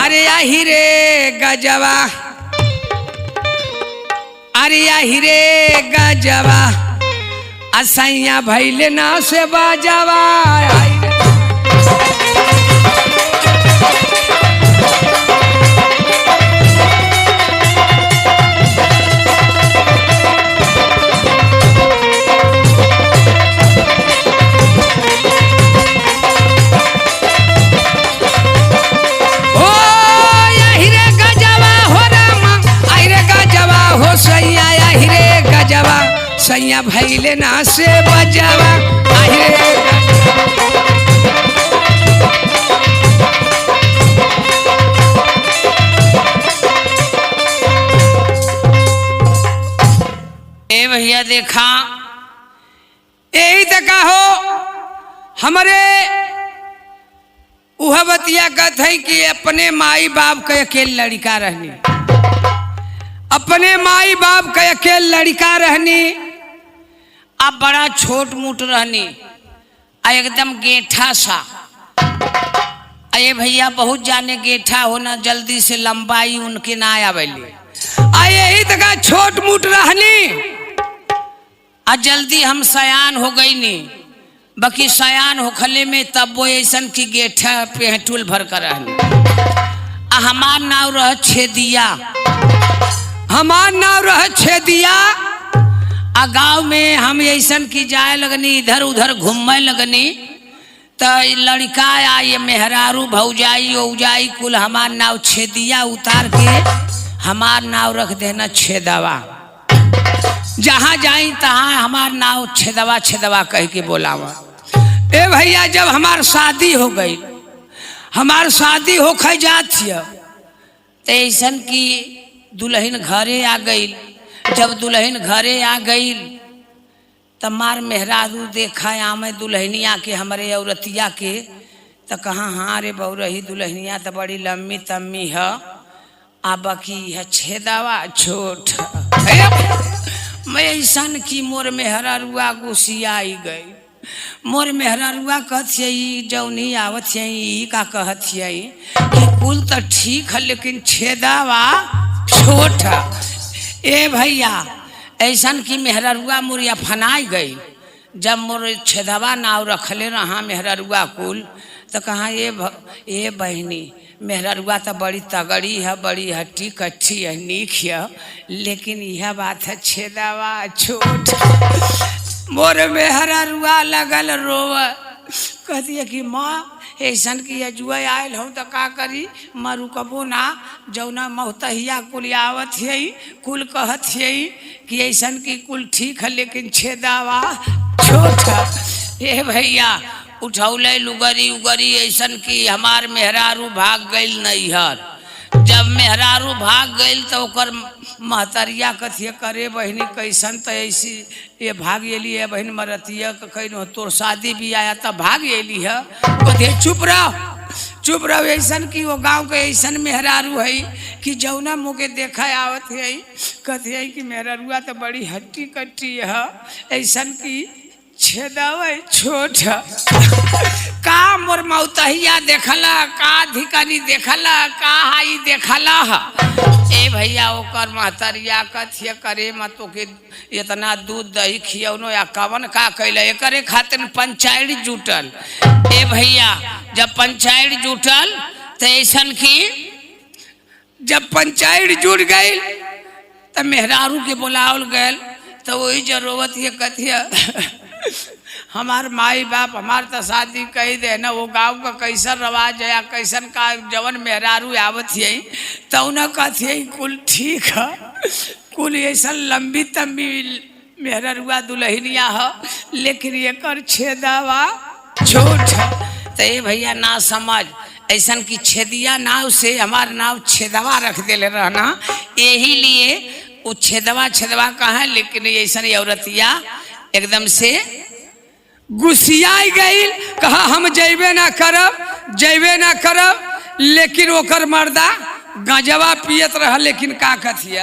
अरे आही रे गजवा, अरे आही रे गजवा, असैया भैले ना से बाजवा। सैया भैले ना से बजावा आहिरे। ए भैया देखा यही तक हो हमारे उह बतिया कहते हैं कि अपने माई बाप के अकेले लड़का रहनी, अपने माई बाप के अकेले लड़का रहनी, अब बड़ा छोट मोट रहनी, एकदम गेठा सा। अये भैया बहुत जाने गेठा होना जल्दी से लंबाई उनके ना आवेली। यही तक छोट मोट रहनी आ जल्दी हम सयान हो गई नी, बाकी सयान होखले में तब वो ऐसन की गेठा पेहटुल भर कर रहनी। हमार नाव रह छेदिया, हमार नाव रह छेदिया। गाँव में हम ऐसन की जाए लगनी, इधर उधर घूमने लगनी, तो लड़का या ये मेहरारू भौजाई औजाई कुल हमार नाव छेदिया उतार के हमार नाव रख देना छेदवा। जहाँ जाई तहाँ हमार नाव छेदवा छेदवा कह के बोलावा। ए भैया जब हमार शादी हो गई, हमार शादी होके जात तो ऐसन की दुल्हन घरे आ गई। जब दुल्हन घरे आ गई तब मार मेहरारू देखा आमे दुल्हनिया के हमारे औरतिया के, तो कहाँ हाँ रे बहुरही दुल्हनिया तो बड़ी लम्बी तम्मी है, आ बाकी है छेदावा छोट। मैं ऐसन की मोर मेहरारुआ गुस्सियाई गई। मोर मेहरारुआ कहती जौनी आवत का कहती कि कुल तो ठीक है लेकिन छेदावा छोट है। ए भैया ऐसन की मेहरारुआ मोरिया फनाई गई। जब मोर छेदवा नाव रखले रहा मेहरारुआ कुल, तो कहाँ ये बहनी मेहरारुआ तो बड़ी तगड़ी है, बड़ी हट्टी कट्ठी है, नीक है, लेकिन यह बात है छेदवा छोट। मोर मेहरारुआ लगल रोव, कहती है कि माँ ऐसन की अजुआ आयल हूँ तो का करी, मरु कबो ना जौना मोहतहिया कुल आवत है कुल कहत है कि ऐसन की कुल ठीक है लेकिन छेदावा छोट है। ए भैया उठौले लुगरी उगरी ऐसन की हमार मेहरारू भाग गई नैहर। जब मेहरारू भाग गई तो ओकर महतरिया कथिए करे बहनी कैसन तो ऐसी ये भाग एली है बहन मरतिया कहीं तोर शादी भी आया तब भाग एली है। कथे चुप रहो ऐसन की वो गांव के ऐसन मेहरारू है कि जौना मुके देखा आवत है कथे है कि मेहरारुआ तो बड़ी हट्टी कट्टी है, ऐसन की छेदावा छोट का मोर मौतहिया देखला का धिकानी देखला का हाई देखला। ए भैया ओकर महतरिया कथिए करे मत के इतना दूध दही खियौनो या कवन का कैल एकरे खातिर पंचायत जुटल। ए भैया जब पंचायत जुटल तो ऐसन की जब पंचायत जुट गई तो मेहरारू के बुलावल गए तो वही जरूरत ये कथिए हमार माई बाप हमार तो शादी कही दे ना, वो गाँव का कैसन रवाज है या कैसन का जवन मेहरारू आवत है तो न कहती कुल ठीक है, कुल ऐसा लंबी तम्बी मेहरारुआ दुल्हनिया है लेकिन एकर छेदावा छोट है। तो ये भैया ना समझ ऐसन की छेदिया नाव से हमार नाव छेदवा रख देले रहना, यही लिए वो छेदवा छेदवा कहा। लेकिन ऐसा औरतिया एकदम से गुस्सियाई गई, कहा हम जैबे ना करब लेकिन ओकर मर्दा गजवा पियत रहा। लेकिन का कथिया